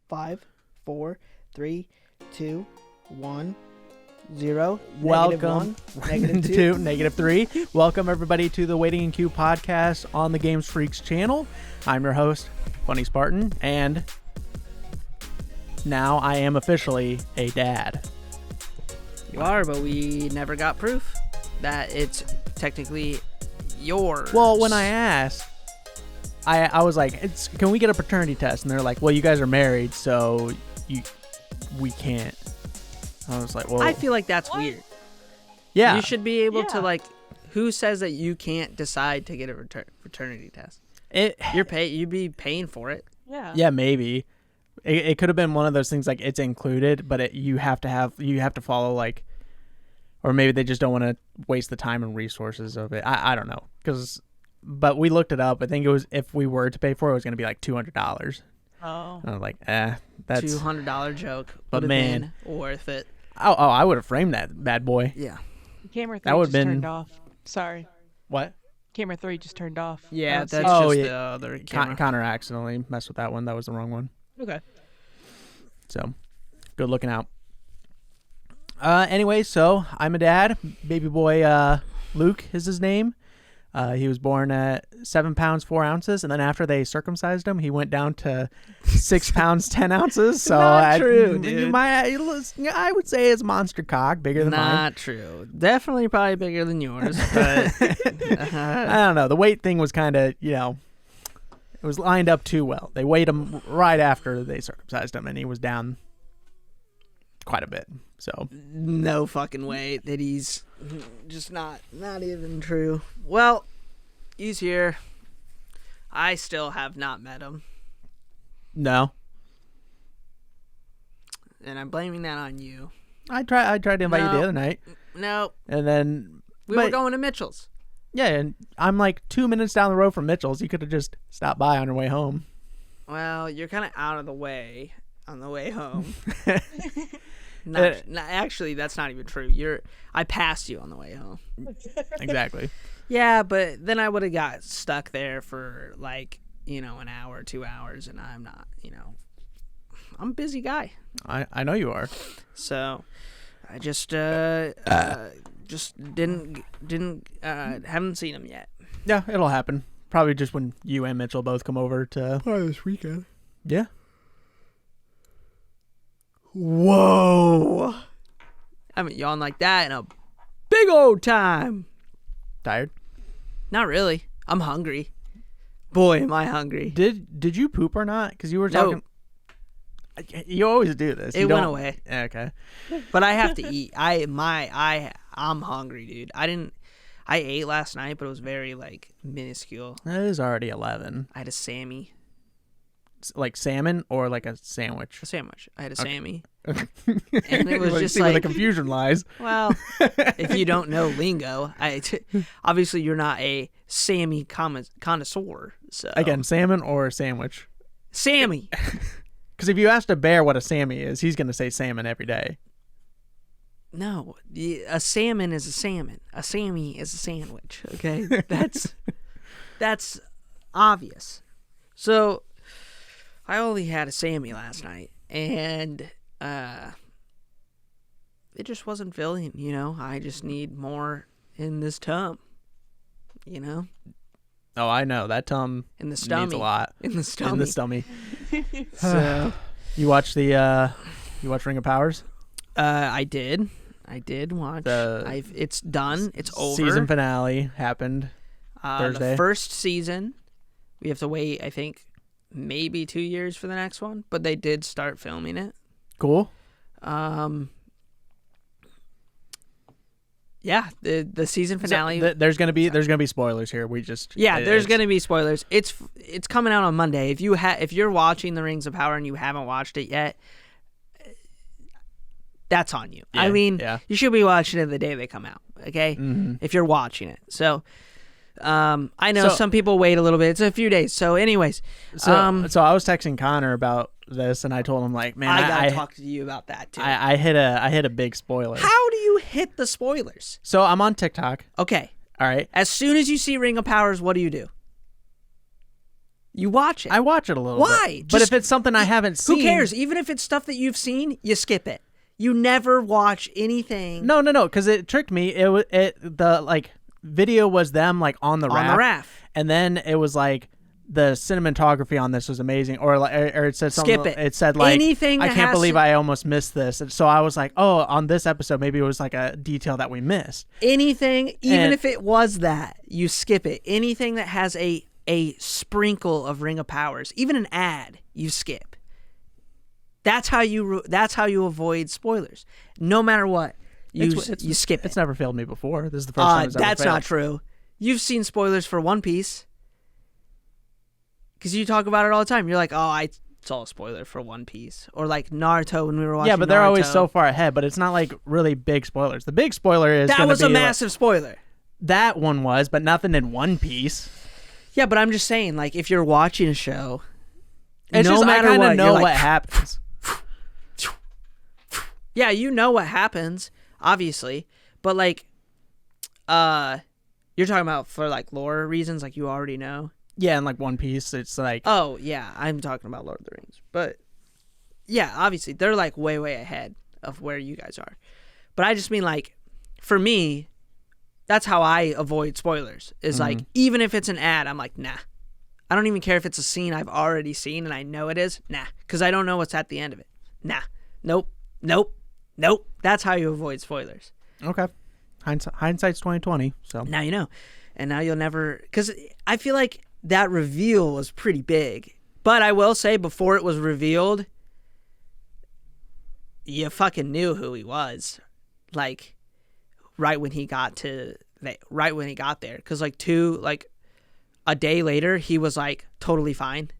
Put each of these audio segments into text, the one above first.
5, 4, 3, 2, 1, 0. Welcome. -1, -2, -3. Welcome, everybody, to the Waiting in Queue podcast on the Games Phreeks channel. I'm your host, Funny Spartan, and now I am officially a dad. You are, but we never got proof that it's technically yours. Well, when I asked, I was like, can we get a paternity test? And they're like, well, you guys are married, so we can't. I was like, well, I feel like that's weird. yeah. You should be able to, like, who says that you can't decide to get a fraternity test? You'd be paying for it. Yeah, maybe. It could have been one of those things like it's included, but you have to follow, like, or maybe they just don't want to waste the time and resources of it. I don't know, but we looked it up. I think it was, if we were to pay for it, it was going to be like $200. Oh. And I was like, that's $200 joke. But man, been worth it. Oh, I would have framed that bad boy. Yeah. Camera 3 That would've just been- turned off. Sorry. What? Camera 3 just turned off. Yeah, Let's that's see. Oh, just yeah. the other camera. Connor accidentally messed with that one. That was the wrong one. Okay. So, good looking out. Anyway, so I'm a dad. Baby boy Luke is his name. He was born at 7 pounds 4 ounces, and then after they circumcised him, he went down to 6 pounds 10 ounces. So Not true, dude. I would say it's monster cock, bigger than mine. Not true. Definitely probably bigger than yours, but I don't know. The weight thing was kind of, it was lined up too well. They weighed him right after they circumcised him, and he was down quite a bit. So no fucking way that he's just not even true. Well, he's here. I still have not met him, no, and I'm blaming that on you. I tried to invite you the other night, No, and then we were going to Mitchell's. Yeah, and I'm like 2 minutes down the road from Mitchell's. You could have just stopped by on your way home. Well, you're kind of out of the way on the way home. Actually, that's not even true. I passed you on the way home. Exactly. Yeah, but then I would have got stuck there for like, an hour, 2 hours, and I'm not, I'm a busy guy. I know you are. So I just didn't haven't seen him yet. Yeah, it'll happen. Probably just when you and Mitchell both come over to this weekend. Yeah. Whoa. I haven't yawned like that in a big old time. Tired? Not really. I'm hungry. Boy, am I hungry. Did you poop or not? Because you were No. talking. You always do this. It went away. Okay. But I have to eat. I'm hungry, dude. I ate last night, but it was very like minuscule. It is already 11. I had a Sammy. Like salmon or like a sandwich? A sandwich. I had a Okay. Sammy. Okay. And it was Let's just see where the like- confusion lies. Well, if you don't know lingo, obviously you're not a Sammy connoisseur. So Again, salmon or a sandwich? Sammy. Because if you asked a bear what a Sammy is, he's going to say salmon every day. No, a salmon is a salmon. A Sammy is a sandwich. Okay, that's obvious. So I only had a Sammy last night, and it just wasn't filling. I just need more in this tum. Oh, I know. That tum In the needs stomach. a lot. In the stomach. In the stomach. So You watch Ring of Powers? I did watch. It's done. It's over. Season finale happened Thursday. The first season, we have to wait, I think, maybe 2 years for the next one, but they did start filming it. Cool. Yeah, the season finale. There's gonna be spoilers here. There's gonna be spoilers. It's coming out on Monday. If you're watching The Rings of Power and you haven't watched it yet, that's on you. Yeah, I mean, yeah. you should be watching it the day they come out. Okay, if you're watching it. So, I know some people wait a little bit. It's a few days. So, anyways, So I was texting Connor about this, and I told him like, man, I gotta talk to you about that too. I hit a big spoiler. How do you hit the spoilers? So I'm on TikTok. Okay. All right. As soon as you see Ring of Powers, what do you do? You watch it. I watch it a little Why? bit. But Just- if it's something I haven't seen... Who cares? Even if it's stuff that you've seen, you skip it. You never watch anything No, because it tricked me. The video was them like on the raft. And then it was like the cinematography on this was amazing, or it said something. Skip it. It said like, Anything I that can't has believe to- I almost missed this. And so I was like, oh, on this episode maybe it was like a detail that we missed. Anything, even And- if it was that, you skip it. Anything that has a sprinkle of Ring of Powers, even an ad, you skip. That's how you avoid spoilers. No matter what, you skip it. It's never failed me before. This is the first time it's ever That's failed. not true. You've seen spoilers for One Piece. Because you talk about it all the time. You're like, oh, I saw a spoiler for One Piece. Or like Naruto when we were watching Yeah, but they're always Naruto. so far ahead. But it's not like really big spoilers. The big spoiler is That was a be massive spoiler. that one was, but nothing in One Piece. Yeah, but I'm just saying, like, if you're watching a show, It's no just matter I kind what, of know you're what like, happens. yeah, you know what happens, obviously. But like, you're talking about for like lore reasons, like you already know. Yeah, and like One Piece, it's like Oh yeah, I'm talking about Lord of the Rings. But yeah, obviously they're like way ahead of where you guys are. But I just mean like, for me, that's how I avoid spoilers. Is like, even if it's an ad, I'm like, nah. I don't even care if it's a scene I've already seen and I know it is. Nah, because I don't know what's at the end of it. Nah, nope. That's how you avoid spoilers. okay. Hindsight's 20/20. So Now you know, and now you'll never. Because I feel like that reveal was pretty big. But I will say, before it was revealed, you fucking knew who he was. Like, right when he got there. Because like a day later, he was like totally fine.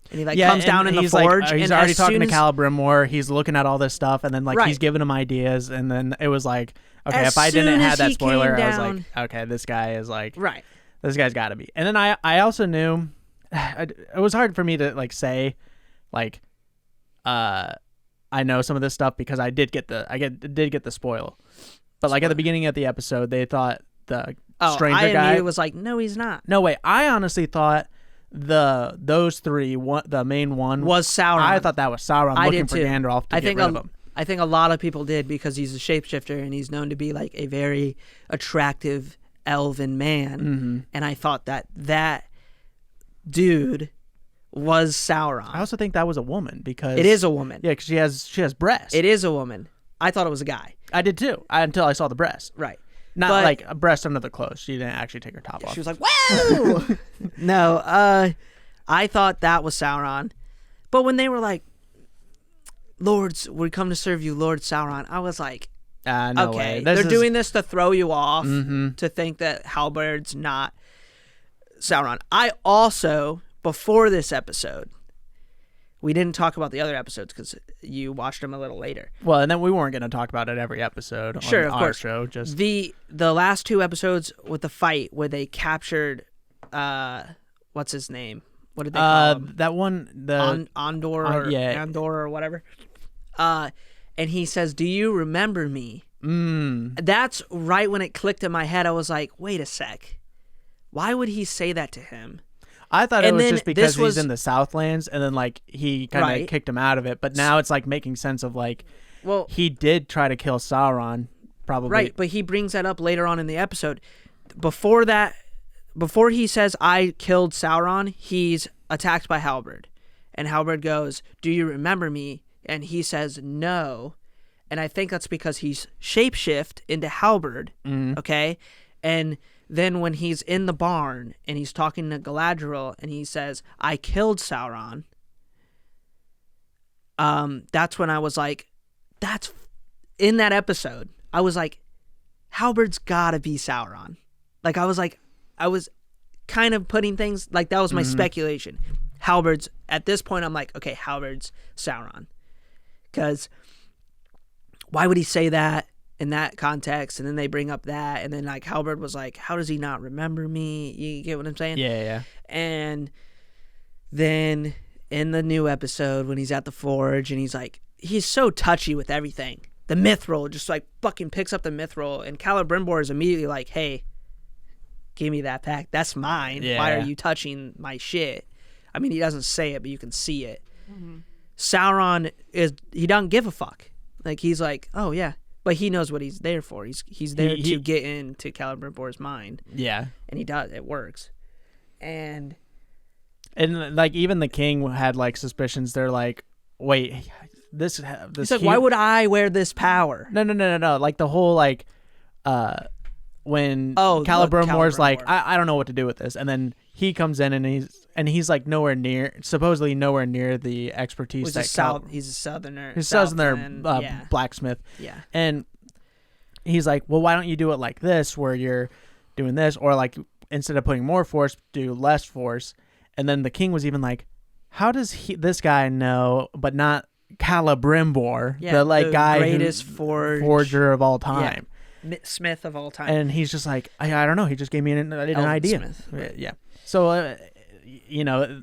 And he like comes down in the he's forge. Like, he's and already as talking soon to as- Calibrimore. He's looking at all this stuff, and then like Right. he's giving him ideas, and then it was like, okay, As if I didn't soon have as that he came spoiler, I was down- like, okay, this guy is like, Right. this guy's got to be. And then I also knew, it was hard for me to like say, like, I know some of this stuff because I did get the spoil, but like at the beginning of the episode, they thought the stranger I guy immediately was like, no, he's not. No way. I honestly thought those three, the main one Was Sauron. I thought that was Sauron I looking did for too. Gandalf to I get think rid of him. I think a lot of people did because he's a shapeshifter and he's known to be like a very attractive elven man. Mm-hmm. And I thought that dude was Sauron. I also think that was a woman because It is a woman. Yeah, because she has breasts. It is a woman. I thought it was a guy. I did too. Until I saw the breast. Right. Not But- like a breast under the clothes. She didn't actually take her top off. She was like, whoa! No, I thought that was Sauron. But when they were like, Lords, we come to serve you, Lord Sauron, I was like, No okay, way. they're doing this to throw you off, Mm-hmm. to think that Halberd's not Sauron. I also, before this episode, we didn't talk about the other episodes because you watched them a little later. Well, and then we weren't going to talk about it every episode Sure, on of our course. show. Just The last two episodes with the fight where they captured, what's his name? What did they call him? that one, the Andor yeah. Andor or whatever. And he says, "Do you remember me?" That's right when it clicked in my head. I was like, "Wait a sec, why would he say that to him?" I thought it And was then just because this was- he's in the Southlands, and then like he kind of Right. kicked him out of it. But now it's like making sense of like, Well, he did try to kill Sauron, probably. right, but he brings that up later on in the episode. Before that, before he says, "I killed Sauron," he's attacked by Halberd, and Halberd goes, "Do you remember me?" And he says, "No." And I think that's because he's shapeshift into Halberd, okay? And then when he's in the barn and he's talking to Galadriel and he says, "I killed Sauron," that's when I was like, that's in that episode. I was like, Halberd's gotta be Sauron. Like I was kind of putting things like that was my speculation. Halberd's at this point. I'm like, okay, Halberd's Sauron, because why would he say that in that context? And then they bring up that, and then like Halberd was like, how does he not remember me? You get what I'm saying? Yeah. And then in the new episode when he's at the forge and he's like, he's so touchy with everything. The mithril, just like fucking picks up the mithril, and Celebrimbor is immediately like, hey, give me that pack. That's mine. Why Yeah. are you touching my shit? I mean, he doesn't say it, but you can see it. Sauron he doesn't give a fuck. Like, he's like, oh yeah, but he knows what he's there for. He's there to get into Celebrimbor's mind. Yeah, and he does. It works. And like even the king had like suspicions. They're like, wait, this he's like, why would I wear this power? No. Like the whole like, when Celebrimbor's like, I don't know what to do with this, and then he comes in and he's like supposedly nowhere near the expertise that he's a southerner. He's southerner blacksmith. Yeah. And he's like, well, why don't you do it like this, where you're doing this, or like instead of putting more force, do less force. And then the king was even like, how does this guy know, but not Celebrimbor, the guy greatest forger of all time, smith of all time? And he's just like, I don't know. He just gave me an idea. Smith, right. Yeah. So,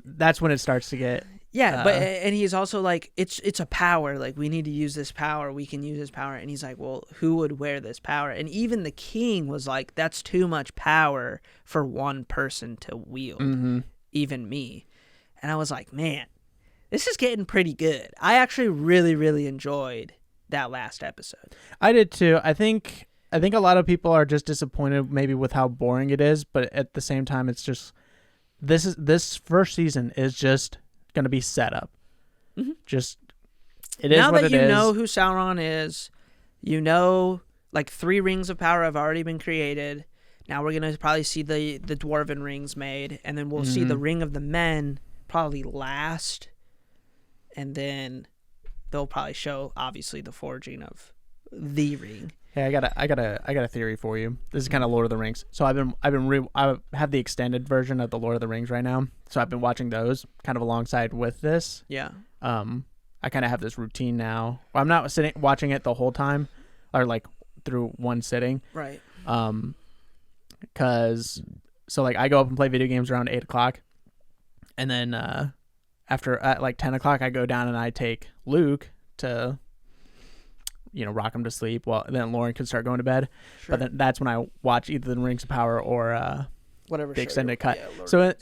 that's when it starts to get. Yeah, and he's also like, it's a power. Like, we need to use this power. We can use this power. And he's like, well, who would wear this power? And even the king was like, that's too much power for one person to wield. Mm-hmm. Even me. And I was like, man, this is getting pretty good. I actually really, really enjoyed that last episode. I did too. I think a lot of people are just disappointed maybe with how boring it is, but at the same time, it's just this first season is just going to be set up. Mm-hmm. Just it is now what that it you is. know who Sauron is, like 3 rings of power have already been created. Now we're going to probably see the dwarven rings made, and then we'll see the ring of the men probably last, and then they'll probably show obviously the forging of the ring. Hey, I got a theory for you. This is kind of Lord of the Rings. So I have the extended version of the Lord of the Rings right now. So I've been watching those kind of alongside with this. Yeah. I kind of have this routine now. Well, I'm not watching it the whole time, or like through one sitting. Right. Because like I go up and play video games around 8:00, and then after at like 10:00 I go down and I take Luke to rock him to sleep. Well, then Lauren can start going to bed. Sure. But then that's when I watch either the Rings of Power or whatever the extended cut. Yeah, so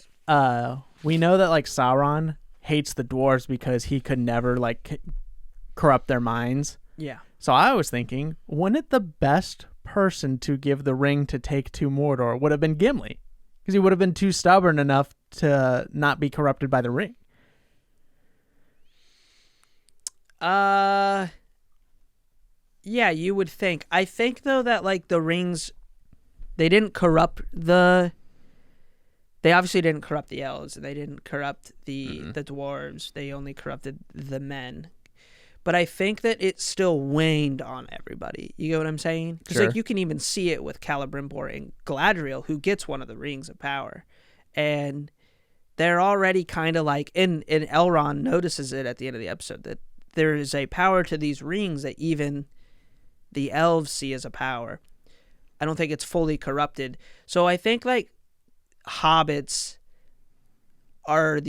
we know that like Sauron hates the dwarves because he could never like corrupt their minds. Yeah. So I was thinking, wouldn't it the best person to give the ring to take to Mordor would have been Gimli, because he would have been too stubborn enough to not be corrupted by the ring. Yeah, you would think. I think though that like the rings, they didn't corrupt they obviously didn't corrupt the elves, and they didn't corrupt the dwarves. They only corrupted the men. But I think that it still waned on everybody. You get what I'm saying? Because Sure. like you can even see it with Celebrimbor and Galadriel, who gets one of the rings of power, and they're already kind of like, and Elrond notices it at the end of the episode, that there is a power to these rings that even the elves see as a power. I don't think it's fully corrupted. So I think like hobbits are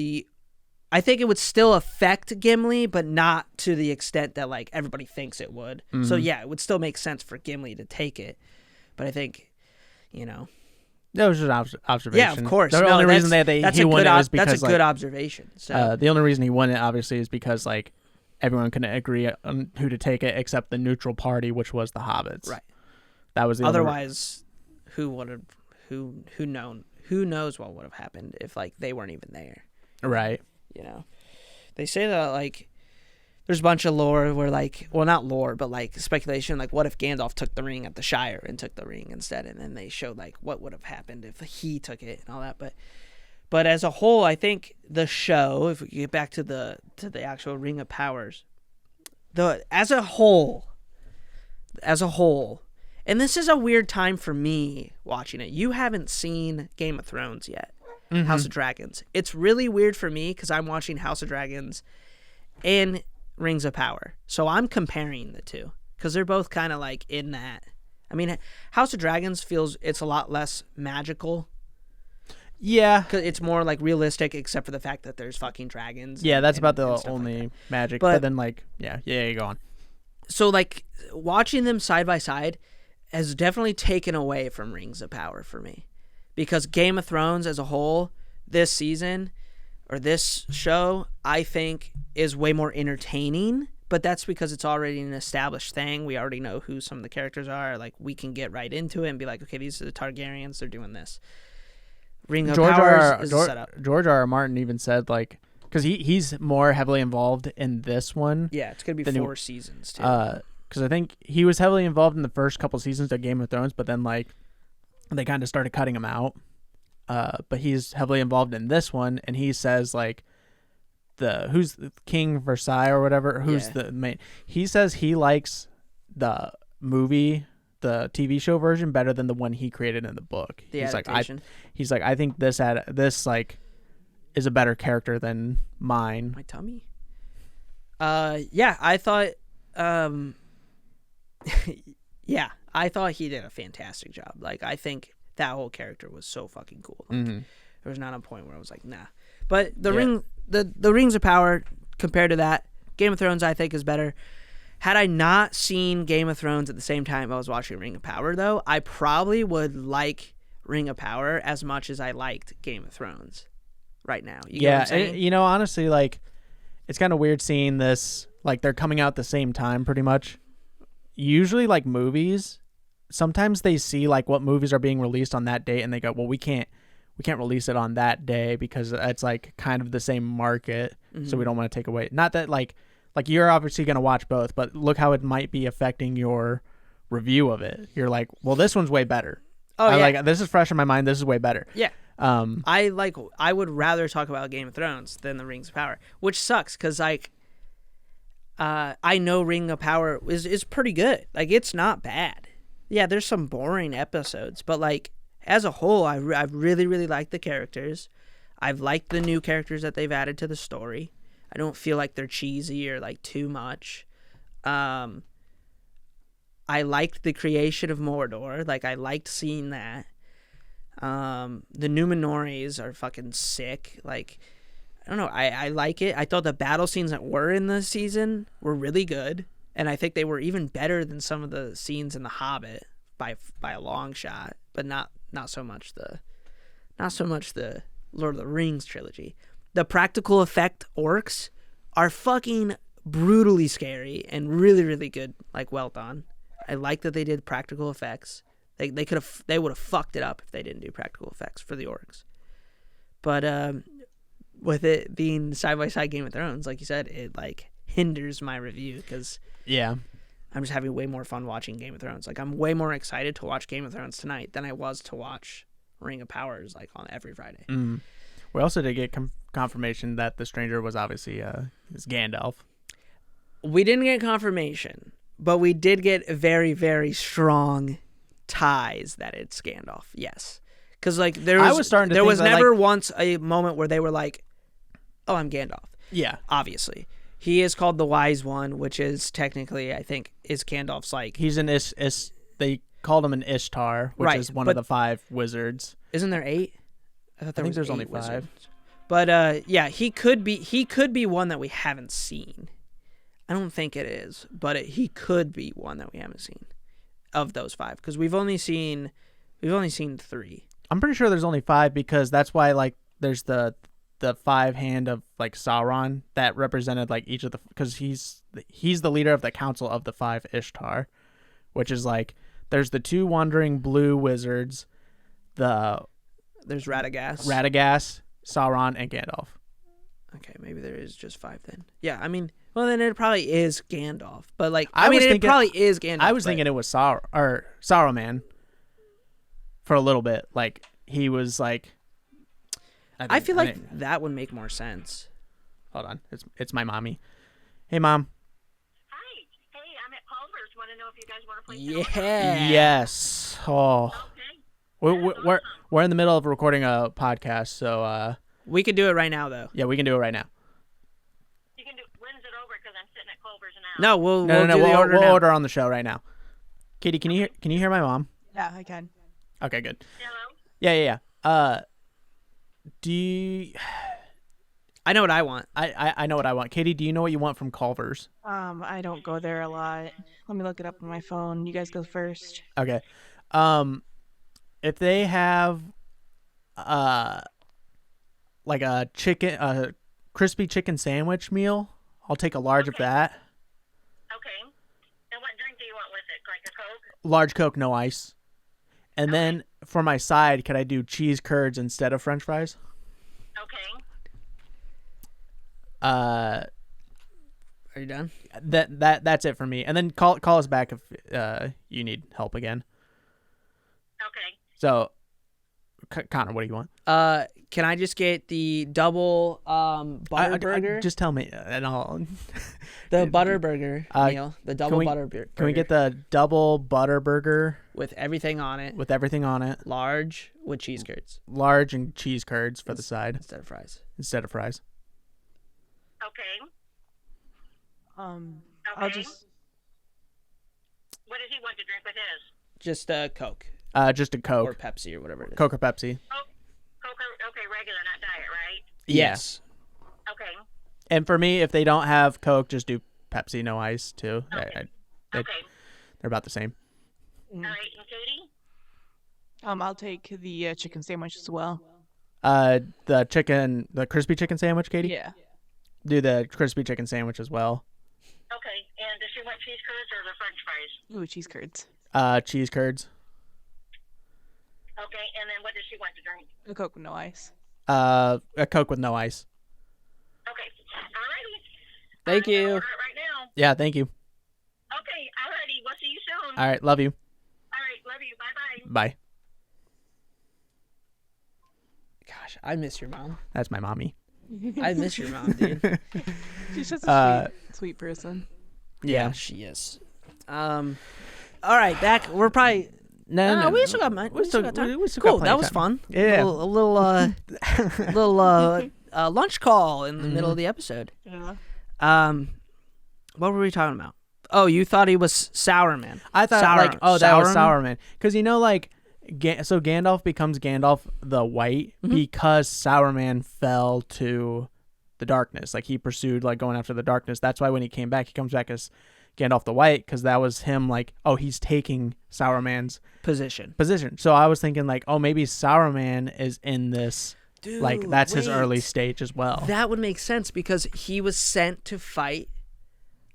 I think it would still affect Gimli, but not to the extent that like everybody thinks it would. Mm-hmm. So yeah, it would still make sense for Gimli to take it. But I think, That was just observation. yeah, of course. The only reason he won it was because that's a good observation. So the only reason he won it obviously is because like everyone couldn't agree on who to take it except the neutral party, which was the hobbits. right. That was the Otherwise, who knows what would have happened if like they weren't even there. right. They say that like there's a bunch of lore where like, well, not lore, but like speculation, like what if Gandalf took the ring at the Shire and took the ring instead, and then they showed like what would have happened if he took it and all that. But as a whole, I think the show, if we get back to the actual Ring of Powers, as a whole, and this is a weird time for me watching it. You haven't seen Game of Thrones yet. Mm-hmm. House of Dragons. It's really weird for me because I'm watching House of Dragons and Rings of Power. So I'm comparing the two because they're both kind of like in that. I mean, House of Dragons it's a lot less magical. Yeah. Cause it's more like realistic, except for the fact that there's fucking dragons. Yeah, that's about and the stuff only like magic. But- But then like, yeah, you go on. So like watching them side by side has definitely taken away from Rings of Power for me. Because Game of Thrones as a whole, this season, or this show, I think, is way more entertaining. But that's because it's already an established thing. We already know who some of the characters are. Like, we can get right into it and be like, okay, these are the Targaryens. They're doing this. Ring of Powers is a setup. George R. R. Martin even said, like, because he's more heavily involved in this one. Yeah, it's going to be 4 seasons, too. Because I think he was heavily involved in the first couple seasons of Game of Thrones, but then, like, they kind of started cutting him out. But he's heavily involved in this one, and he says, like, who's King Versailles or whatever, who's the main, he says he likes the movie, the TV show version better than the one he created in the book. The adaptation. He's like, I think this like is a better character than mine. My tummy. Yeah, I thought yeah, I thought he did a fantastic job. Like, I think that whole character was so fucking cool. Like, there was not a point where I was like, nah. But the Rings of Power, compared to that, Game of Thrones, I think, is better. Had I not seen Game of Thrones at the same time I was watching Ring of Power, though, I probably would like Ring of Power as much as I liked Game of Thrones right now. You get what I'm saying? You know, honestly, like, it's kind of weird seeing this, like, they're coming out at the same time pretty much. Usually, like, movies, sometimes they see, like, what movies are being released on that date, and they go, well, we can't release it on that day because it's, like, kind of the same market, so we don't want to take away. Not that, like you're obviously going to watch both, but look how it might be affecting your review of it. You're like, well, this one's way better. Oh, yeah. Like, this is fresh in my mind. This is way better. Yeah. I would rather talk about Game of Thrones than the Rings of Power, which sucks because, like, I know Ring of Power is pretty good. Like, it's not bad. Yeah, there's some boring episodes, but, like, as a whole, I've really, really liked the characters. I've liked the new characters that they've added to the story. I don't feel like they're cheesy or, like, too much. I liked the creation of Mordor. Like, I liked seeing that. The Numenores are fucking sick. Like, I don't know. I like it. I thought the battle scenes that were in the season were really good. And I think they were even better than some of the scenes in The Hobbit by a long shot, but not so much the Lord of the Rings trilogy. The practical effect orcs are fucking brutally scary and really, really good, like, well done. I like that they did practical effects. They would have fucked it up if they didn't do practical effects for the orcs. But with it being side by side Game of Thrones, like you said, it, like, hinders my review because I'm just having way more fun watching Game of Thrones. Like, I'm way more excited to watch Game of Thrones tonight than I was to watch Ring of Powers, like, on every Friday. We also did get confirmation that the stranger was obviously is Gandalf. We didn't get confirmation, but we did get very, very strong ties that it's Gandalf. Yes, because, like, there was never once a moment where they were like, "Oh, I'm Gandalf." Yeah, obviously. He is called the Wise One, which is technically, I think, is Gandalf's, like... He's an they called him an Ishtar, which is one of the 5 wizards. Isn't there 8? I think there's only 5. Wizards. But, yeah, he could be one that we haven't seen. I don't think it is, but he could be one that we haven't seen of those 5, because we've only seen 3. I'm pretty sure there's only 5, because that's why, like, there's the 5 hand of, like, Sauron that represented, like, each of the, because he's the leader of the council of the 5 Ishtar, which is, like, there's the 2 wandering blue wizards, there's Radagast, Sauron, and Gandalf. Okay, maybe there is just 5 then. Yeah, I mean, well, then it probably is Gandalf, but, like, it probably is Gandalf. I was thinking it was Saruman for a little bit. Like, he was, like, I feel like that would make more sense. Hold on. It's my mommy. Hey, Mom. Hi. Hey, I'm at Culver's. Want to know if you guys want to play? Yeah. Yes. Oh. Okay. We're in the middle of recording a podcast, so we could do it right now, though. Yeah, we can do it right now. You can do. When's it over? Because I'm sitting at Culver's now. No, we'll order on the show right now. Katie, can you hear my mom? Yeah, I can. Okay, good. Hello. Yeah. Do you... I know what I want. I know what I want. Katie, do you know what you want from Culver's? I don't go there a lot. Let me look it up on my phone. You guys go first. Okay. If they have like a crispy chicken sandwich meal. I'll take a large of that. Okay. And what drink do you want with it? Like a Coke? Large Coke, no ice. And then for my side, could I do cheese curds instead of French fries? Okay. Are you done? That's it for me. And then call us back if you need help again. Okay. So, Connor, what do you want? Can I just get the double butter burger? Just tell me, and I'll. The butter burger meal. The double butter burger. Can we get the double butter burger with everything on it? with everything on it? Large with cheese curds Large and cheese curds for the side instead of fries. fries. Okay. I'll Okay. just. What does he want to drink with his? Just a Coke Just a or Coke. Pepsi or whatever it is. Coke or Pepsi. Coke, okay, regular, not diet, right? Yes. Okay. And for me, if they don't have Coke, just do Pepsi, no ice, too. Okay. They're Okay. about the same. All right, and Katie? I'll take the chicken sandwich as well. The crispy chicken sandwich, Katie? Yeah. Do the crispy chicken sandwich as well. Okay. And does she want cheese curds or the French fries? Ooh, cheese curds. Cheese curds. Okay. And then what does she want to drink? A Coke with no ice. A Coke with no ice. Okay. All righty. Thank you. Order it right now. Yeah, thank you. Okay. All righty. We'll see you soon. All right, love you. All right. Love you. Bye-bye. Bye. Gosh, I miss your mom. That's my mommy. I miss your mom, dude. She's just a sweet person. Yeah, she is. All right, back. We're probably. No, we still got mine. We still got time. we still Cool. got That plenty was of time. fun. Yeah. A little lunch call in the middle of the episode. Yeah. What were we talking about? Oh, you thought he was Sauron. I thought Sauron. like, oh, that was Sauron? Sauron. Because you know, like, so Gandalf becomes Gandalf the White because Sauron fell to the darkness. Like, he pursued, like, going after the darkness. That's why when he came back, he comes back as Gandalf the White, because that was him, like, oh, he's taking Sauron's Position. So I was thinking, like, oh, maybe Sauron is in this, Dude, like, that's his wait. early stage as well. That would make sense because he was sent to fight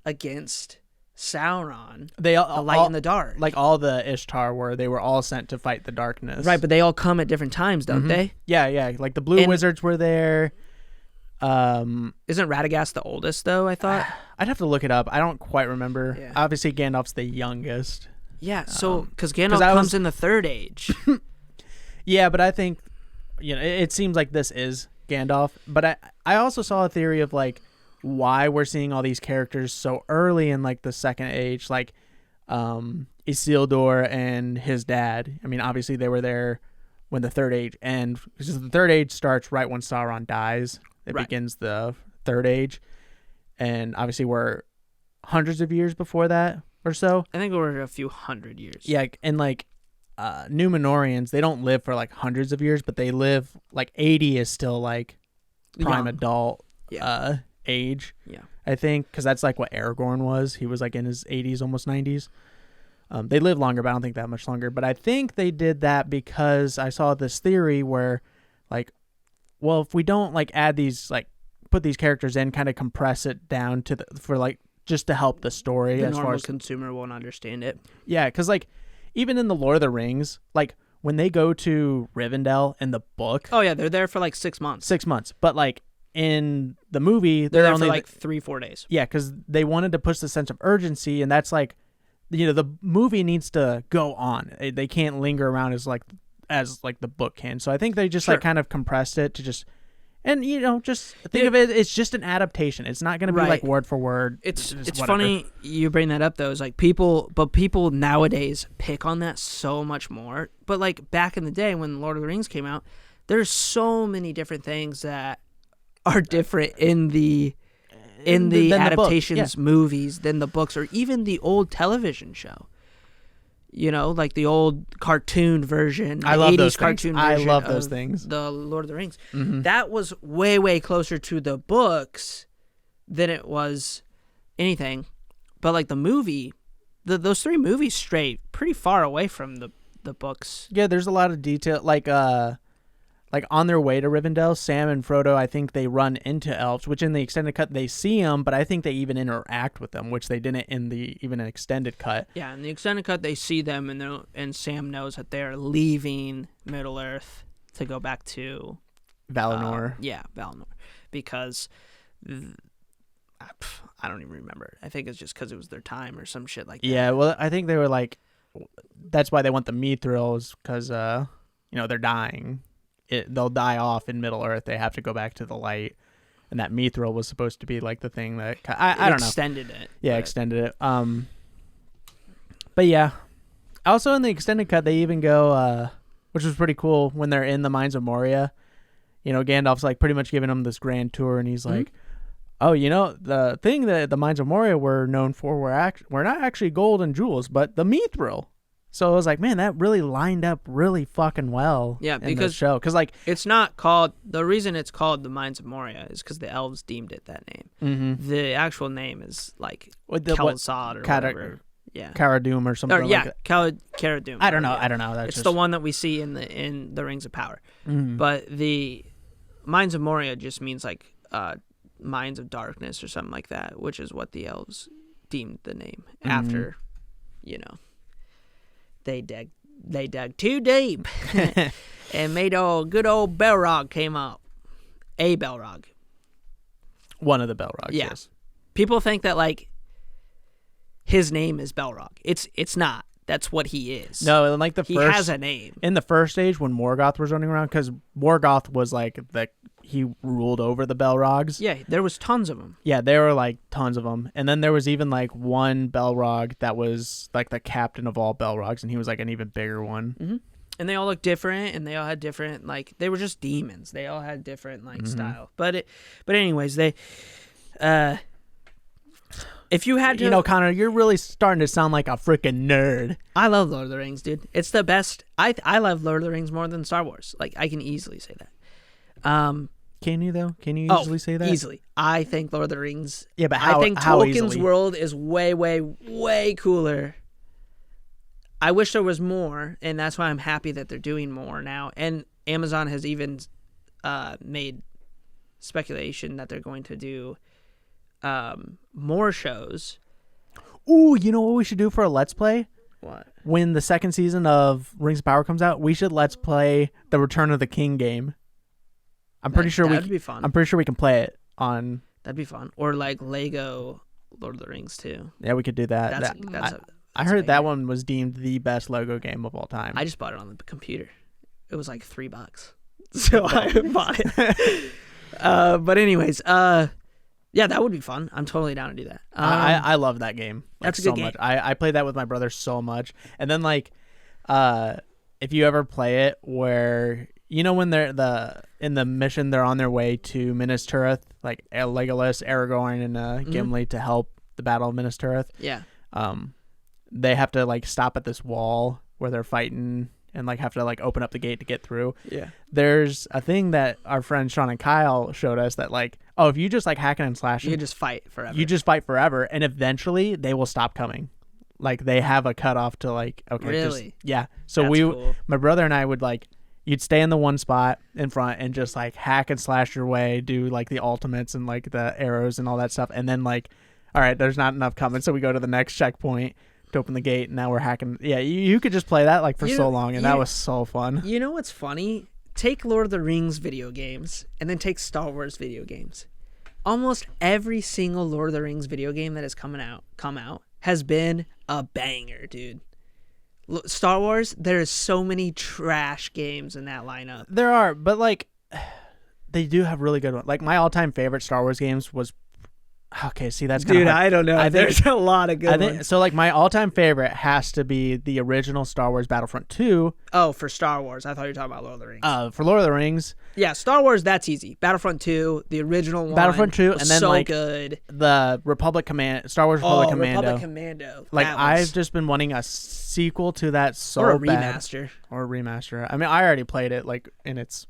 against Sauron, They the all, light and the dark. like all the Ishtar they were all sent to fight the darkness. Right, but they all come at different times, don't they? Yeah. Like the blue And- wizards were there. Isn't Radagast the oldest, though, I thought? I'd have to look it up. I don't quite remember. Yeah. Obviously, Gandalf's the youngest. Yeah, so, because Gandalf 'cause I comes was- in the Third Age. Yeah, but I think, it seems like this is Gandalf. But I also saw a theory of, like, why we're seeing all these characters so early in, like, the Second Age. Like, Isildur and his dad. I mean, obviously, they were there when the Third Age ends. Because the Third Age starts right when Sauron dies. It Right. begins the Third Age. And obviously, we're hundreds of years before that or so. I think we're a few hundred years. Yeah, and like Numenorians, they don't live for like hundreds of years, but they live like 80 is still like prime Young. adult Yeah. age. Yeah. I think because that's like what Aragorn was. He was like in his 80s, almost 90s. They live longer, but I don't think that much longer. But I think they did that because I saw this theory where, like, well, if we don't like add these, like, put these characters in, kind of compress it down to for like just to help the story The as far normal as consumer won't understand it. yeah, because like even in the Lord of the Rings, like when they go to Rivendell in the book, Oh, yeah, they're there for like 6 months. 6 months, but like in the movie, They're there only for like 3-4 days. yeah, because they wanted to push the sense of urgency, and that's like, the movie needs to go on. They can't linger around as the book can. So I think they just Sure. like kind of compressed it to just. And just think of it. It's just an adaptation. It's not going to be Right. like word for word. It's whatever. funny you bring that up though. It's like people nowadays pick on that so much more. But like back in the day when Lord of the Rings came out, there's so many different things that are different in the Than the book, adaptations, yeah. movies, than the books, or even the old television show. Like the old cartoon version, I the love 80s those cartoon things. I version love those of things. The Lord of the Rings. Mhm. That was way, way closer to the books than it was anything. But like the movie, those 3 movies stray pretty far away from the books. Yeah, there's a lot of detail. Like like on their way to Rivendell, Sam and Frodo, I think they run into elves, which in the extended cut they see them, but I think they even interact with them, which they didn't in the even an extended cut. Yeah, in the extended cut they see them, and Sam knows that they're leaving Middle Earth to go back to Valinor. Valinor, because I don't even remember. I think it's just because it was their time or some shit like that. Yeah, well, I think they were like, that's why they want the Mithrills, because they're dying. They'll die off in Middle Earth. They have to go back to the light, and that Mithril was supposed to be like the thing that I don't know. Extended it. Yeah, extended it. But yeah, also in the extended cut, they even go, which was pretty cool when they're in the Mines of Moria. Gandalf's like pretty much giving them this grand tour, and he's like, "Oh, the thing that the Mines of Moria were known for were not actually gold and jewels, but the Mithril." So I was like, man, that really lined up really fucking well. Yeah, in because the show, because like it's not called, the reason it's called the Mines of Moria is because the elves deemed it that name. The actual name is like Khel-Sod or whatever. Yeah, Cara-Dûm or something like that. Cara-Dûm. I don't know. That's it's just the one that we see in the Rings of Power. But the Mines of Moria just means like Mines of Darkness or something like that, which is what the elves deemed the name after, they dug too deep and made good old Balrog came up. A Balrog. One of the Balrogs. Yeah. Yes. People think that like his name is Balrog. It's not. That's what he is. No, and like he has a name. In the first stage when Morgoth was running around, because Morgoth was like he ruled over the Balrogs. Yeah, there was tons of them. Yeah, there were like tons of them. And then there was even like one Balrog that was like the captain of all Balrogs, and he was like an even bigger one. And they all looked different, and they all had different, like, they were just demons. They all had different like style. But anyways, they if you had to, Connor, you're really starting to sound like a freaking nerd. I love Lord of the Rings, dude. It's the best. I love Lord of the Rings more than Star Wars. Like, I can easily say that. Can you though? Can you easily say that? Easily. I think Lord of the Rings. Yeah, but how? I think how Tolkien's easily? world is way, way, way cooler. I wish there was more, and that's why I'm happy that they're doing more now. And Amazon has even made speculation that they're going to do more shows. Ooh, you know what we should do for a Let's Play? What? When the second season of Rings of Power comes out, we should Let's Play the Return of the King game. I'm pretty sure that'd be fun. I'm pretty sure we can play it on. That'd be fun. Or like Lego Lord of the Rings too. Yeah, we could do that. I heard that one was deemed the best Lego game of all time. I just bought it on the computer. It was like $3, so I bought it. But anyways, yeah, that would be fun. I'm totally down to do that. I love that game. Like, that's a good game. Much. I played that with my brother so much. And then like, if you ever play it, where when they're in the mission, they're on their way to Minas Tirith, like Legolas, Aragorn, and Gimli to help the Battle of Minas Tirith. Yeah. They have to like stop at this wall where they're fighting and like have to like open up the gate to get through. Yeah. There's a thing that our friends Sean and Kyle showed us that like, if you just like hacking and slashing, you just fight forever. You just fight forever, and eventually they will stop coming. Like they have a cutoff to like, okay, really? Yeah. So that's cool. My brother and I would like, you'd stay in the one spot in front and just like hack and slash your way, do like the ultimates and like the arrows and all that stuff, and then like, all right, there's not enough coming, so we go to the next checkpoint to open the gate, and now we're hacking. Yeah, you could just play that like for so long, and that was so fun. You know what's funny? Take Lord of the Rings video games and then take Star Wars video games. Almost every single Lord of the Rings video game that has come out has been a banger, dude. Star Wars, there's so many trash games in that lineup. There are, but like they do have really good ones. Like my all-time favorite Star Wars games was okay, see that's dude, I don't know. There's a lot of good ones. So like my all-time favorite has to be the original Star Wars Battlefront 2. Oh, for Star Wars. I thought you were talking about Lord of the Rings. For Lord of the Rings. Yeah, Star Wars, that's easy. Battlefront 2, the original one. Battlefront 2 and then so like good. The Star Wars Republic Commando. Republic Commando. Like I've just been wanting a sequel to that so or a bad. remaster. Or a remaster. I mean, I already played it like in its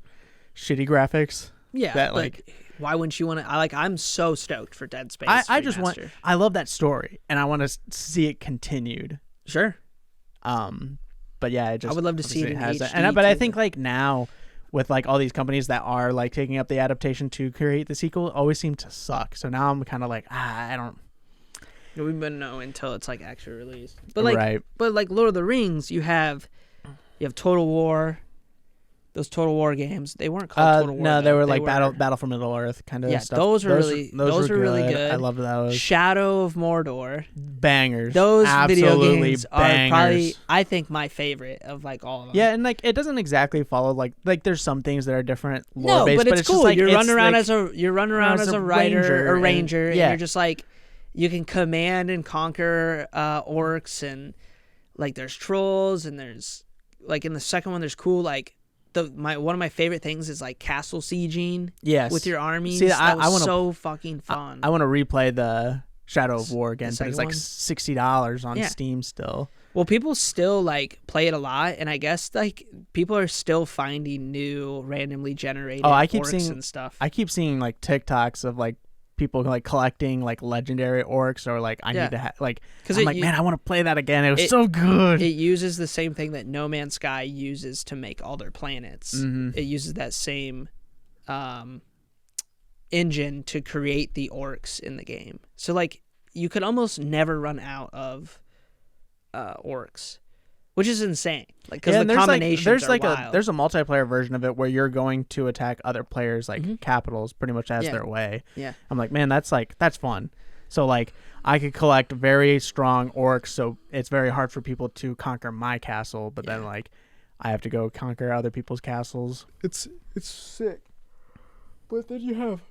shitty graphics. Yeah, that like why wouldn't you want to? I'm so stoked for Dead Space. I just want. I love that story, and I want to see it continued. Sure. But yeah, I would love to see it in HD but I think like now, with like all these companies that are like taking up the adaptation to create the sequel always seem to suck. So now I'm kind of like, I don't. We wouldn't know until it's like actually released. But like, Right. but like Lord of the Rings, you have Total War. Those Total War games, they weren't called Total War. No, though. they were like Battle for Middle Earth kind of stuff. Those were really good. I loved those. Shadow of Mordor. Bangers. Those Absolutely video games bangers. are probably, I think, my favorite of like all of them. Yeah, and like it doesn't exactly follow like there's some things that are different No, lore based, but it's cool. just like you're running around like, as a writer, a ranger, and yeah. you're just like you can command and conquer orcs, and like there's trolls, and there's like in the second one there's cool like one of my favorite things is like castle sieging. Yes. With your armies. See, that I was wanna, so fucking fun. I want to replay the Shadow of War again, but it's like one? $60 on Steam still. Well, people still like play it a lot, and I guess like people are still finding new randomly generated orcs and stuff. I keep seeing like TikToks of like people like collecting like legendary orcs, or like I need to like because I'm like, man, I want to play that again. It was so good. It uses the same thing that No Man's Sky uses to make all their planets. Mm-hmm. It uses that same engine to create the orcs in the game. So like you could almost never run out of orcs, which is insane. Like because the combinations there's are like wild. there's a multiplayer version of it where you're going to attack other players like capitals pretty much as their way. Yeah. I'm like, man, that's fun. So like I could collect very strong orcs, so it's very hard for people to conquer my castle, but then like I have to go conquer other people's castles. It's sick. But then you have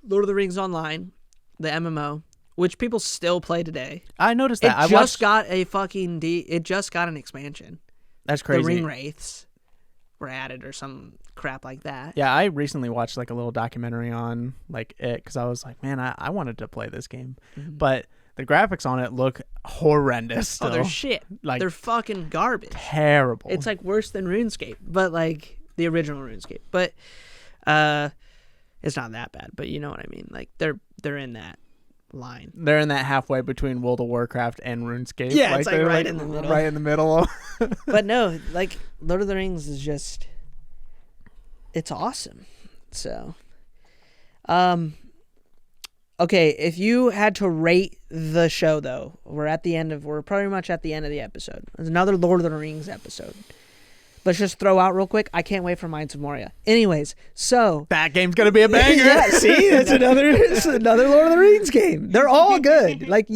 Lord of the Rings Online, the MMO, which people still play today. I noticed that. It just got an expansion. That's crazy. The Ring Wraiths were added or some crap like that. Yeah, I recently watched like a little documentary on like it because I was like, man, I wanted to play this game, but the graphics on it look horrendous. Still. Oh, they're shit. Like they're fucking garbage. Terrible. It's like worse than RuneScape, but like the original RuneScape. But it's not that bad. But you know what I mean. Like they're in that line. They're in that halfway between World of Warcraft and RuneScape. Yeah, it's like right in the middle. Right in the middle. But no, like Lord of the Rings is just, it's awesome. So, okay, if you had to rate the show though, we're pretty much at the end of the episode. There's another Lord of the Rings episode. Let's just throw out real quick. I can't wait for Mines of Moria. Anyways, so that game's gonna be a banger. Yeah, see, it's another Lord of the Rings game. They're all good. Like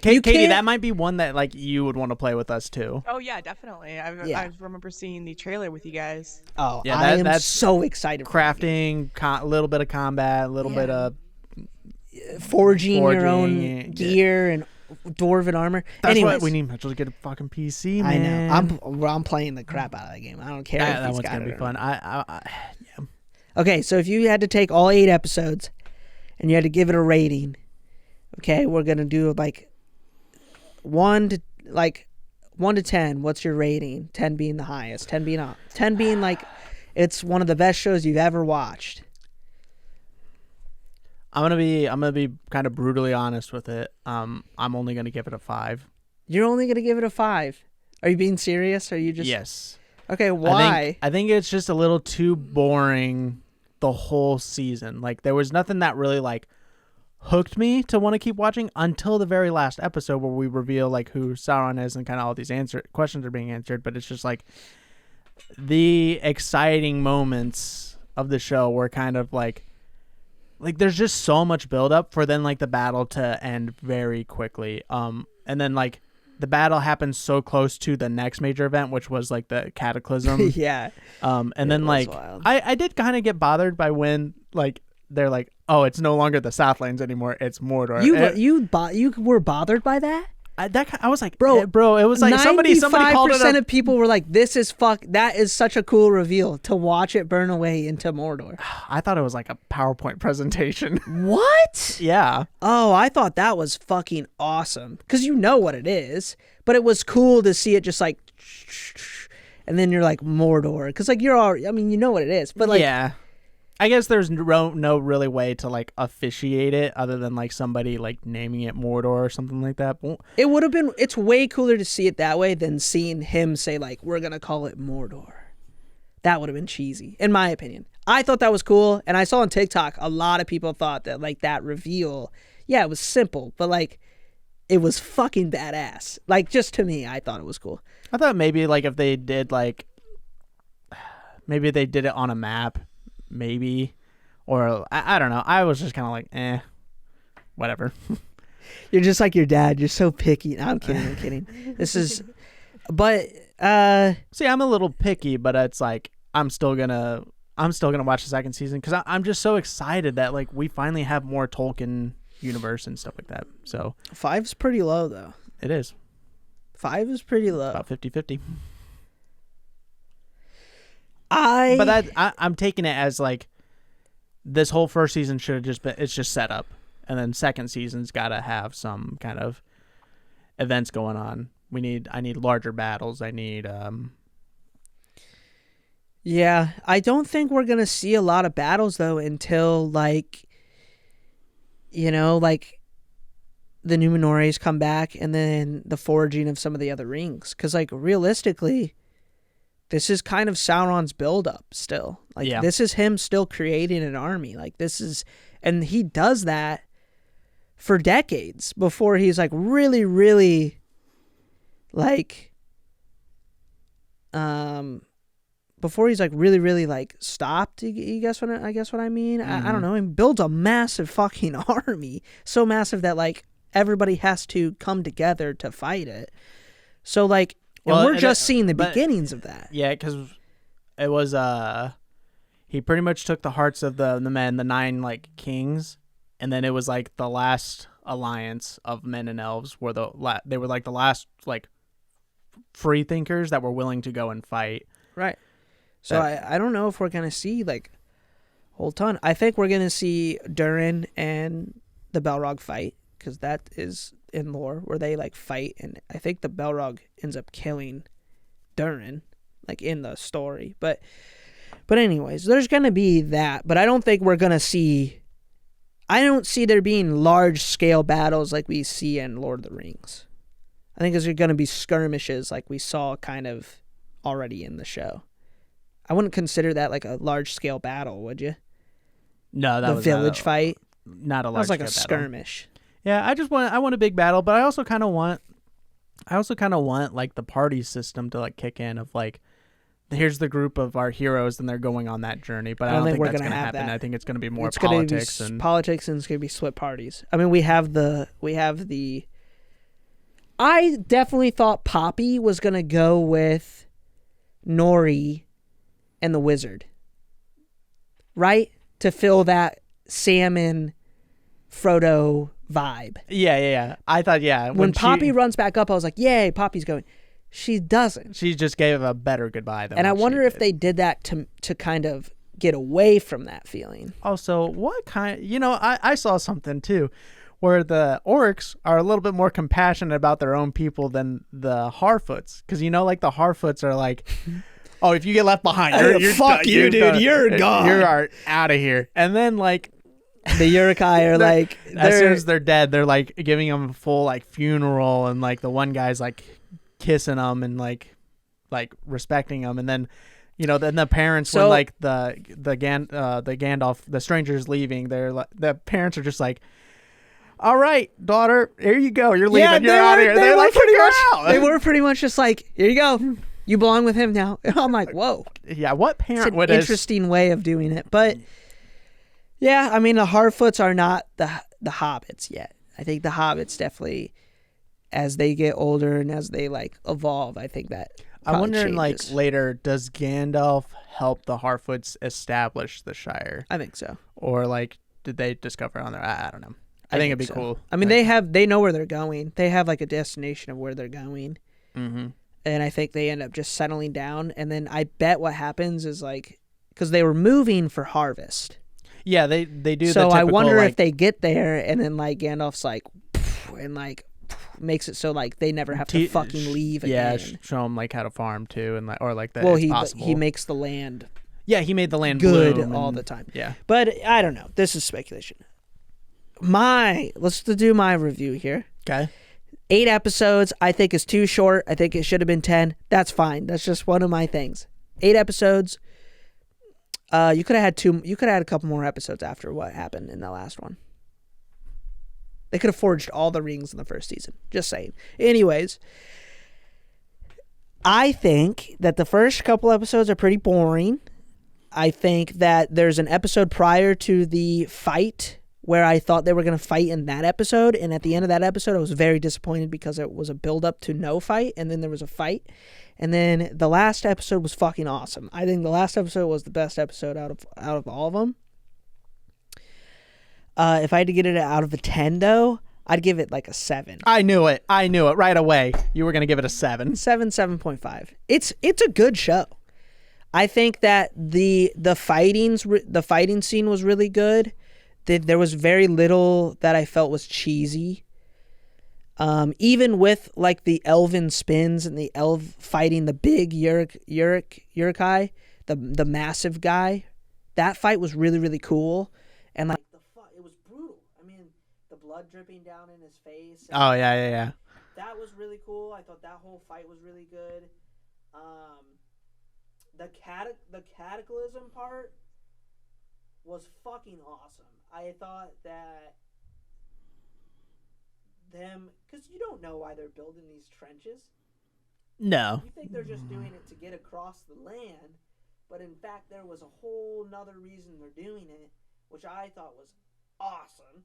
Katie, that might be one that like you would want to play with us too. Oh yeah, definitely. I remember seeing the trailer with you guys. Oh, yeah, I am so excited. Crafting, a little bit of combat, a little bit of forging your own gear and dwarven armor. That's what we need. Mitchell to get a fucking PC, man. I know. I'm playing the crap out of that game. I don't care. If that he's one's got gonna it be or fun. not. Yeah. Okay, so if you had to take all 8 episodes and you had to give it a rating, okay, we're gonna do like 1 to 10. What's your rating? 10 being the highest. 10 being like it's one of the best shows you've ever watched. I'm gonna be kind of brutally honest with it. I'm only gonna give it a 5. You're only gonna give it a 5. Are you being serious? Or are you just Yes? Okay, why? I think it's just a little too boring the whole season. Like there was nothing that really like hooked me to want to keep watching until the very last episode where we reveal like who Sauron is and kind of all these questions are being answered. But it's just like the exciting moments of the show were kind of like there's just so much buildup for then like the battle to end very quickly. And then like the battle happens so close to the next major event, which was like the Cataclysm. Yeah. And then like wild. I did kind of get bothered by when like they're like, oh, it's no longer the Southlands anymore, it's Mordor. You were bothered by that? I was like, bro, it was like somebody called it 95% of people were like, this is that is such a cool reveal to watch it burn away into Mordor. I thought it was like a PowerPoint presentation. What? Yeah. Oh, I thought that was fucking awesome because you know what it is, but it was cool to see it just like, and then you're like Mordor because like you're already, I mean, you know what it is, but like, yeah. I guess there's no really way to like officiate it other than like somebody like naming it Mordor or something like that. It would have been. It's way cooler to see it that way than seeing him say like we're gonna call it Mordor. that would have been cheesy, in my opinion. I thought that was cool, and I saw on TikTok a lot of people thought that like that reveal, yeah, it was simple, but like it was fucking badass. Like just to me, I thought it was cool. I thought maybe like if they did like, maybe they did it on a map, maybe, or I don't know. I was just kind of like, whatever. You're just like your dad. You're so picky. No, I'm kidding. This is, but see, I'm a little picky, but it's like I'm still gonna watch the second season because I'm just so excited that like we finally have more Tolkien universe and stuff like that. So 5's pretty low though. it is 5 is pretty low. about 50-50. But But I'm taking it as like this whole first season should have just been, it's just set up, and then second season's got to have some kind of events going on. I need larger battles. I need yeah, I don't think we're gonna see a lot of battles though until like, you know, like the Numenores come back and then the forging of some of the other rings. Because like realistically, this is kind of Sauron's buildup still. Like this is him still creating an army. Like this is, and he does that for decades before he's like really, really like, before he's like really, really like stopped. You guess what I mean? I don't know. He builds a massive fucking army, so massive that like everybody has to come together to fight it. So like, and we're just seeing the beginnings of that. Yeah, because it was he pretty much took the hearts of the men, the 9 like kings, and then it was like the last alliance of men and elves were they were like the last like free thinkers that were willing to go and fight. Right. So I don't know if we're gonna see like a whole ton. I think we're gonna see Durin and the Balrog fight because that is in lore where they like fight, and I think the Balrog ends up killing Durin like in the story. But anyways, there's gonna be that, but I don't think we're gonna see. I don't see there being large scale battles like we see in Lord of the Rings. I think there's gonna be skirmishes like we saw kind of already in the show. I wouldn't consider that like a large scale battle, would you? No, that the was village fight. Not a large. That was like a battle. skirmish. Yeah, I want a big battle, but I also kind of want like the party system to like kick in of like, here's the group of our heroes and they're going on that journey. But I don't think that's going to happen. I think it's going to be more politics and politics, and it's going to be split parties. I mean, we have the. I definitely thought Poppy was going to go with Nori and the wizard, right? To fill that Sam Frodo vibe. Yeah. I thought, when Poppy runs back up, I was like, yay, Poppy's going. She doesn't. She just gave a better goodbye than. And I wonder if they did that to kind of get away from that feeling. Also, what kind? I saw something too, where the orcs are a little bit more compassionate about their own people than the Harfoots, because like the Harfoots are like, oh, if you get left behind, you're fuck you, dude, you're gone. You're out of here. And then like the Uruk-hai are like, as soon as they're dead, they're like giving them a full like funeral, and like the one guy's like kissing them and like respecting them, and then then the parents, when like the Gandalf, the stranger's leaving, they're like, the parents are just like, all right, daughter, here you go, you're leaving, you're out of here. They're like, they were pretty much just like, here you go, you belong with him now. I'm like, whoa. Yeah, what parent would? It's an interesting way of doing it, but yeah, I mean the Harfoots are not the hobbits yet. I think the hobbits definitely, as they get older and as they like evolve, I think that I'm wondering changes. like later, does Gandalf help the Harfoots establish the Shire? I think so. Or like, did they discover it on their? I don't know. I think it'd be cool. I mean, they know where they're going. They have like a destination of where they're going. Mm-hmm. And I think they end up just settling down. And then I bet what happens is like, because they were moving for harvest. Yeah, they do. So the typical, I wonder like, if they get there and then like Gandalf's like, and like makes it so like they never have to fucking leave again. Yeah, show them like how to farm too, and like, or like that. Well, possible. he makes the land. Yeah, he made the land good bloom all the time. Yeah, but I don't know. This is speculation. Let's do my review here. Okay. 8 episodes, I think is too short. I think it should have been 10. That's fine. That's just one of my things. 8 episodes. You could have had two. You could have had a couple more episodes after what happened in the last one. They could have forged all the rings in the first season. Just saying. Anyways, I think that the first couple episodes are pretty boring. I think that there's an episode prior to the fight where I thought they were going to fight in that episode, and at the end of that episode, I was very disappointed because it was a build-up to no fight, and then there was a fight, and then the last episode was fucking awesome. I think the last episode was the best episode out of all of them. If I had to get it out of a 10, though, I'd give it like a 7. I knew it right away. You were gonna give it a 7. 7.5. It's a good show. I think that the fighting scene was really good. There was very little that I felt was cheesy. Even with like the elven spins and the elf fighting the big Uruk-hai, the massive guy, that fight was really, really cool. And like it was brutal. I mean, the blood dripping down in his face. Oh yeah. That was really cool. I thought that whole fight was really good. The cataclysm part was fucking awesome. I thought that because you don't know why they're building these trenches. No. You think they're just doing it to get across the land, but in fact there was a whole nother reason they're doing it, which I thought was awesome.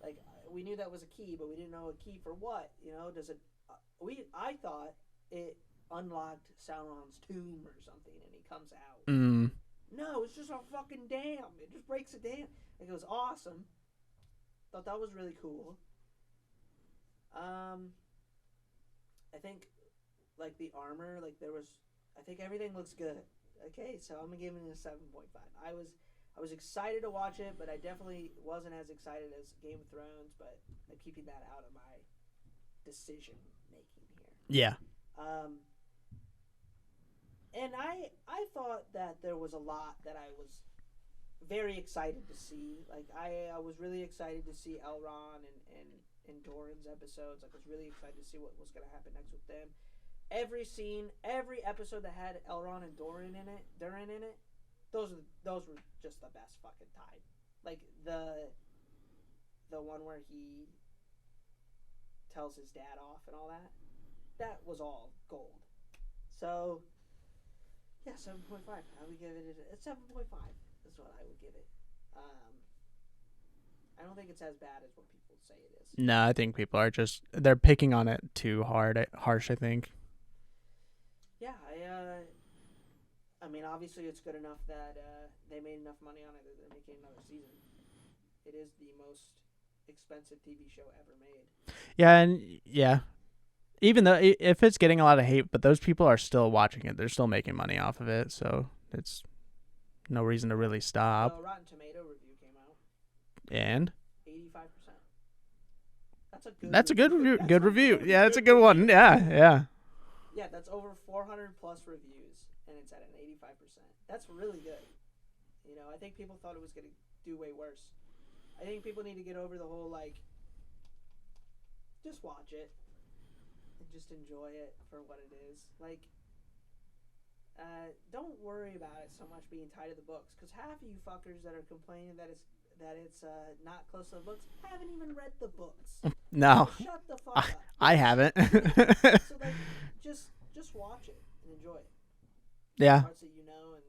Like, we knew that was a key, but we didn't know a key for what. You know, I thought it unlocked Sauron's tomb or something, and he comes out. No, it's just a fucking dam. It just breaks a dam. Like, it was awesome. Thought that was really cool. I think, like, the armor, like, I think everything looks good. Okay, so I'm giving it a 7.5. I was excited to watch it, but I definitely wasn't as excited as Game of Thrones, but I'm keeping that out of my decision making here. Yeah. And I thought that there was a lot that I was very excited to see. Like, I was really excited to see Elrond and Doran's episodes. Like, I was really excited to see what was going to happen next with them. Every episode that had Elrond and Durin in it, those were just the best fucking time. Like, the one where he tells his dad off and all that. That was all gold. So, yeah, 7.5. I would give it a 7.5. That's what I would give it. I don't think it's as bad as what people say it is. No, I think people are they're picking on it too harsh, I think. Yeah, I mean, obviously it's good enough that they made enough money on it that they're making another season. It is the most expensive TV show ever made. Yeah. Even though if it's getting a lot of hate, but those people are still watching it. They're still making money off of it, so it's no reason to really stop. The Rotten Tomato review came out. And 85%. That's a good review. Good review. Yeah, that's a good one. Yeah. Yeah, that's over 400 plus reviews, and it's at an 85%. That's really good. You know, I think people thought it was going to do way worse. I think people need to get over the whole, like, just watch it and just enjoy it for what it is. Like, don't worry about it so much being tied to the books, because half of you fuckers that are complaining that it's not close to the books haven't even read the books. No. So shut the fuck up. I haven't. So, like, just watch it and enjoy it. Yeah. Parts that you know and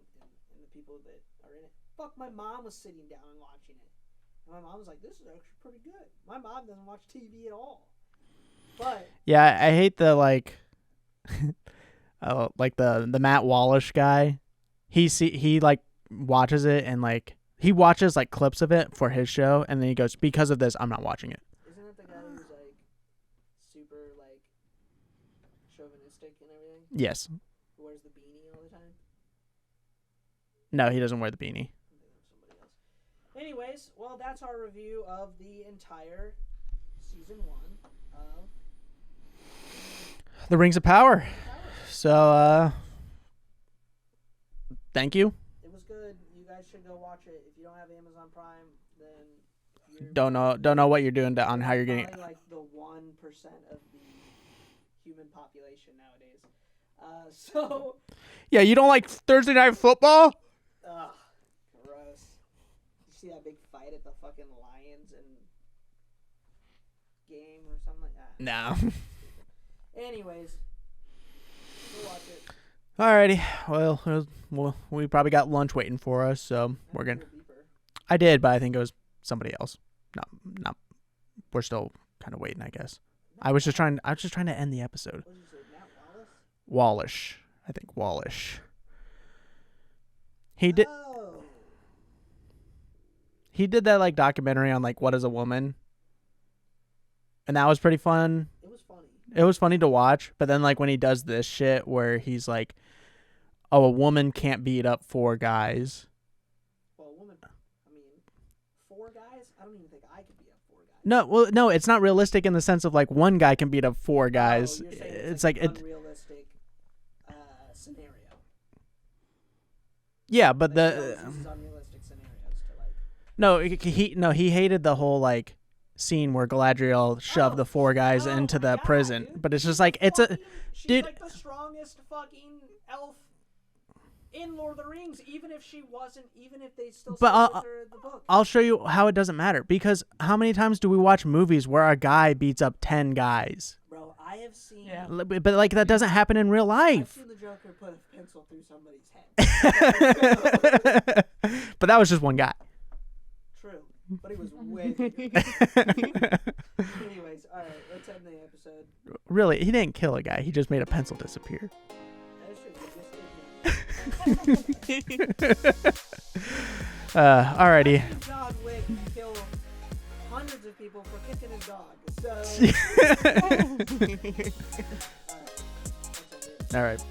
the people that are in it. Fuck, my mom was sitting down and watching it. And my mom was like, this is actually pretty good. My mom doesn't watch TV at all. But yeah, I hate the, like, like the Matt Walsh guy. He like watches it and, like, he watches, like, clips of it for his show, and then he goes, because of this, I'm not watching it. Isn't it the guy who's, like, super, like, chauvinistic and everything? Yes. Who wears the beanie all the time? No, he doesn't wear the beanie. Somebody else. Anyways, well, that's our review of the entire season 1 of The Rings of Power. So, thank you. It was good. You guys should go watch it. If you don't have Amazon Prime, then you're Don't know what you're doing on how you're getting it. probably like the 1% of the human population nowadays. So Yeah, you don't like Thursday Night Football? gross. You see that big fight at the fucking Lions and game or something like that? No. Anyways, go watch it. Alrighty. Well, we probably got lunch waiting for us, so we're gonna. I did, but I think it was somebody else. Not. We're still kind of waiting, I guess. I was just trying to end the episode. What did you say, Matt Wallace? Wallish. I think Wallish. He did. Oh. He did that like documentary on like what is a woman, and that was pretty fun. It was funny. It was funny to watch, but then like when he does this shit where he's like, "Oh, a woman can't beat up 4 guys." Well, a woman. I mean, 4 guys. I don't even think I could beat up 4 guys. No, it's not realistic in the sense of like one guy can beat up 4 guys. Oh, you're saying It's like like an it. unrealistic scenario. Yeah, but Like, the this is unrealistic scenarios to like. he hated the whole like scene where Galadriel shoved the 4 guys into the prison. Dude. But it's just like it's a She's dude. like the strongest fucking elf in Lord of the Rings, even if they still But stuck with her in the book. I'll show you how it doesn't matter, because how many times do we watch movies where a guy beats up 10 guys? Bro, I have seen. Yeah. But like that doesn't happen in real I've life. seen the Joker put a pencil through somebody's head. But that was just one guy. True, but he was way bigger. Anyways, all right, let's end the episode. Really, he didn't kill a guy. He just made a pencil disappear. That is true. He just did that. Alrighty. John Wick kill hundreds of people for kicking his dog. So. All right, that's it. All right.